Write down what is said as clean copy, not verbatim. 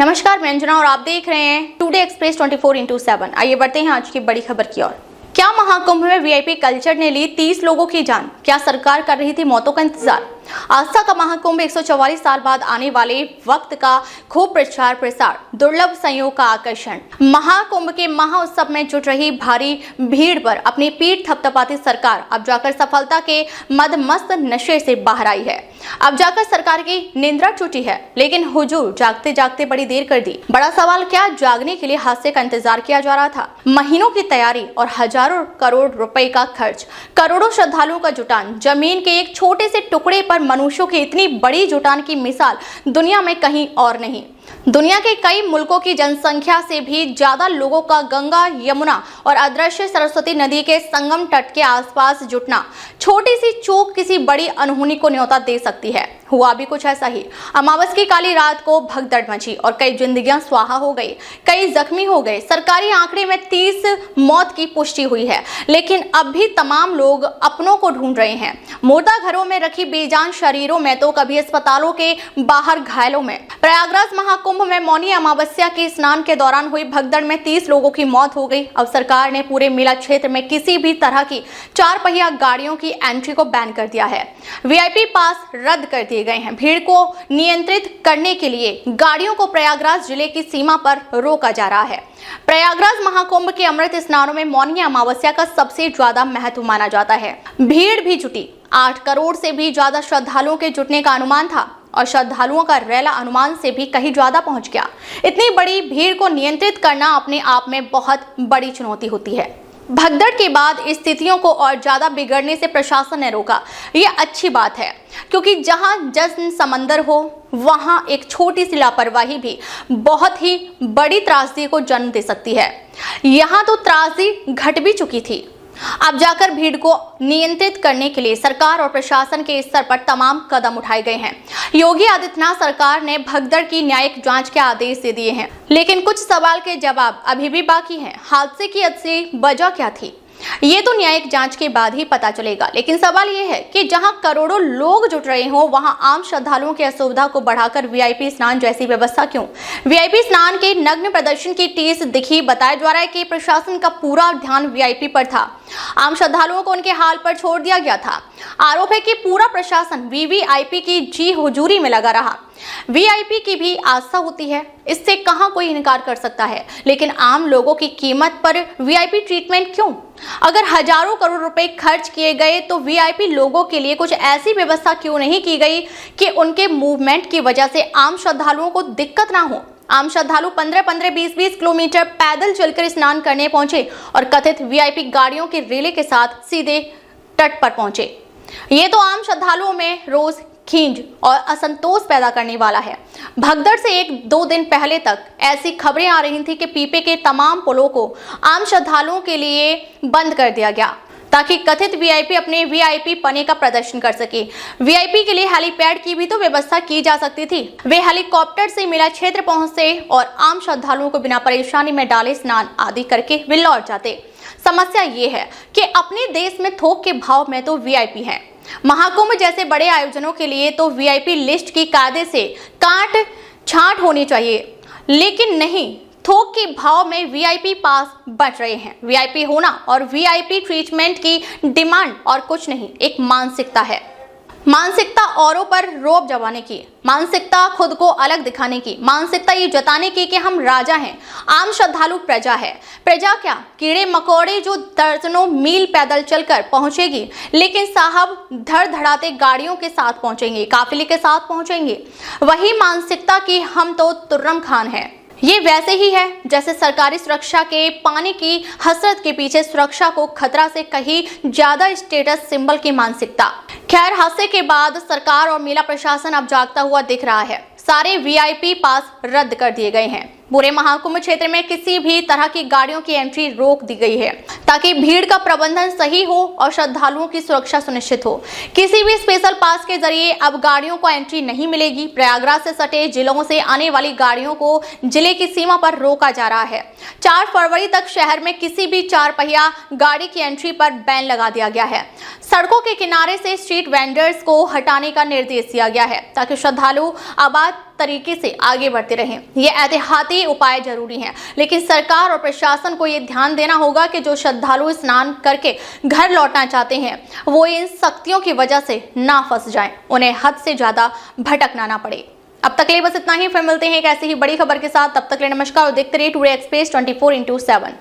नमस्कार, मैं अंजना और आप देख रहे हैं टुडे एक्सप्रेस 24/7। आइए बढ़ते हैं आज की बड़ी खबर की ओर। क्या महाकुंभ में वीआईपी कल्चर ने ली 30 लोगों की जान? क्या सरकार कर रही थी मौतों का इंतजार? आस्था का महाकुंभ 144 साल बाद आने वाले वक्त का खूब प्रचार प्रसार, दुर्लभ संयोग का आकर्षण। महाकुंभ के महाउत्सव में जुट रही भारी भीड़ पर अपनी पीठ थपथपाती सरकार अब जाकर सफलता के मदमस्त नशे से बाहर आई है। अब जाकर सरकार की निंद्रा टूटी है, लेकिन हुजूर जागते जागते बड़ी देर कर दी। बड़ा सवाल, क्या जागने के लिए हादसे का इंतजार किया जा रहा था? महीनों की तैयारी और हजारों करोड़ रुपए का खर्च, करोड़ों श्रद्धालुओं का जुटान, जमीन के एक छोटे से टुकड़े पर मनुष्यों की इतनी बड़ी जुटान की मिसाल दुनिया में कहीं और नहीं। दुनिया के कई मुल्कों की जनसंख्या से भी ज्यादा लोगों का गंगा, यमुना और अदृश्य सरस्वती नदी के संगम तट के आसपास जुटना, छोटी सी चूक किसी बड़ी अनहोनी को न्योता दे सकती है। हुआ भी कुछ ऐसा ही। अमावस की काली रात को भगदड़ मची और कई जिंदगियां स्वाहा हो गई, कई जख्मी हो गए। सरकारी आंकड़े में 30 मौत की पुष्टि हुई है, लेकिन अब भी तमाम लोग अपनों को ढूंढ रहे हैं। मुर्दा घरों में रखी बेजान शरीरों में, तो कभी अस्पतालों के बाहर घायलों में। प्रयागराज महाकुंभ में मौनी अमावस्या के स्नान के दौरान हुई भगदड़ में 30 लोगों की मौत हो गई। अब सरकार ने पूरे मेला क्षेत्र में किसी भी तरह की 4 पहिया गाड़ियों की एंट्री को बैन कर दिया है। वीआईपी पास रद्द कर दिए गए हैं। भीड़ को नियंत्रित करने के लिए गाड़ियों को प्रयागराज जिले की सीमा पर रोका जा रहा है। प्रयागराज महाकुंभ के अमृत स्नानों में मौनी अमावस्या का सबसे ज्यादा महत्व माना जाता है। भीड़ भी जुटी, 8 करोड़ से भी ज्यादा श्रद्धालुओं के जुटने का अनुमान था और श्रद्धालुओं का रैला अनुमान से भी कहीं ज्यादा पहुंच गया। इतनी बड़ी भीड़ को नियंत्रित करना अपने आप में बहुत बड़ी चुनौती होती है। भगदड़ के बाद स्थितियों को और ज्यादा बिगड़ने से प्रशासन ने रोका। यह अच्छी बात है, क्योंकि जहां जश्न समंदर हो, वहां एक छोटी सी लापरवाही भी बहुत ही बड़ी त्रासदी को जन्म दे सकती है। यहां तो त्रासदी घट भी चुकी थी। अब जाकर भीड़ को नियंत्रित करने के लिए सरकार और प्रशासन के स्तर पर तमाम कदम उठाए गए हैं। योगी आदित्यनाथ सरकार ने भगदड़ की न्यायिक जांच के आदेश दे दिए हैं, लेकिन कुछ सवाल के जवाब अभी भी बाकी हैं। हादसे की असली वजह क्या थी, ये तो न्यायिक जांच के बाद ही पता चलेगा। लेकिन सवाल ये है कि जहां करोड़ों लोग जुट रहे हो, वहां आम श्रद्धालुओं की असुविधा को बढ़ाकर वीआईपी स्नान जैसी व्यवस्था क्यों? वीआईपी स्नान के नग्न प्रदर्शन की टीस दिखी। बताया जा रहा है कि प्रशासन का पूरा ध्यान वीआईपी पर था, आम श्रद्धालुओं को उनके हाल पर छोड़ दिया गया था। आरोप है कि पूरा प्रशासन वीवीआईपी की जी हुजूरी में लगा रहा। वीआईपी की भी आस्था होती है, इससे कहां कोई इनकार कर सकता है, लेकिन आम लोगों की कीमत पर वीआईपी ट्रीटमेंट क्यों? अगर हजारों करोड़ रुपए खर्च किए गए, तो वीआईपी लोगों के लिए कुछ ऐसी व्यवस्था क्यों नहीं की गई कि उनके मूवमेंट की वजह से आम श्रद्धालुओं को दिक्कत ना हो? आम श्रद्धालु 15-15, 20-20 किलोमीटर पैदल चलकर स्नान करने पहुंचे और कथित वीआईपी गाड़ियों के रेले के साथ सीधे तट पर पहुंचे। ये तो आम श्रद्धालुओं में रोज खींच और असंतोष पैदा करने वाला है। भगदड़ से 1-2 दिन पहले तक ऐसी खबरें आ रही थी कि पीपे के तमाम पुलों को आम श्रद्धालुओं के लिए बंद कर दिया गया, ताकि कथित वीआईपी अपने वीआईपी पने का प्रदर्शन कर सके। वीआईपी के लिए हेलीपैड की भी तो व्यवस्था की जा सकती थी। वे हेलीकॉप्टर से मेला क्षेत्र पहुंचते और आम श्रद्धालुओं को बिना परेशानी में डाले स्नान आदि करके वे लौट जाते। समस्या ये है कि अपने देश में थोक के भाव में तो वीआईपी है। महाकुंभ जैसे बड़े आयोजनों के लिए तो वीआईपी लिस्ट की कायदे से काट छांट होनी चाहिए, लेकिन नहीं, थोक के भाव में वीआईपी पास बच रहे हैं। वीआईपी होना और वीआईपी ट्रीटमेंट की डिमांड और कुछ नहीं, एक मानसिकता है। मानसिकता औरों पर रोब जमाने की, मानसिकता खुद को अलग दिखाने की, मानसिकता ये जताने की कि हम राजा हैं, आम श्रद्धालु प्रजा है। प्रजा क्या, कीड़े मकोड़े जो दर्जनों मील पैदल चलकर पहुंचेगी, लेकिन साहब धड़धड़ाते गाड़ियों के साथ पहुंचेंगे, काफिले के साथ पहुंचेंगे। वही मानसिकता की हम तो तुर्रम खान है। ये वैसे ही है जैसे सरकारी सुरक्षा के पाने की हसरत के पीछे सुरक्षा को खतरा से कहीं ज्यादा स्टेटस सिंबल की मानसिकता। खैर, हादसे के बाद सरकार और मेला प्रशासन अब जागता हुआ दिख रहा है। सारे वीआईपी पास रद्द कर दिए गए हैं। पूरे महाकुंभ क्षेत्र में किसी भी तरह की गाड़ियों की एंट्री रोक दी गई है, ताकि भीड़ का प्रबंधन सही हो और श्रद्धालुओं की सुरक्षा सुनिश्चित हो। किसी भी स्पेशल पास के जरिए अब गाड़ियों को एंट्री नहीं मिलेगी। प्रयागराज से सटे जिलों से आने वाली गाड़ियों को जिले की सीमा पर रोका जा रहा है। 4 फरवरी तक शहर में किसी भी 4 पहिया गाड़ी की एंट्री पर बैन लगा दिया गया है। सड़कों के किनारे से स्ट्रीट वेंडर्स को हटाने का निर्देश दिया गया है, ताकि श्रद्धालु आबाद तरीके से आगे बढ़ते रहें। ये एहतियाती उपाय जरूरी हैं, लेकिन सरकार और प्रशासन को ये ध्यान देना होगा कि जो श्रद्धालु स्नान करके घर लौटना चाहते हैं वो इन सख्तियों की वजह से ना फंस जाएं, उन्हें हद से ज्यादा भटकना ना पड़े। अब तक के लिए बस इतना ही, फिर मिलते हैं एक ऐसी ही बड़ी खबर के साथ। तब तक के लिए नमस्कार और देखते रहिए टुडे एक्सप्रेस 24/7।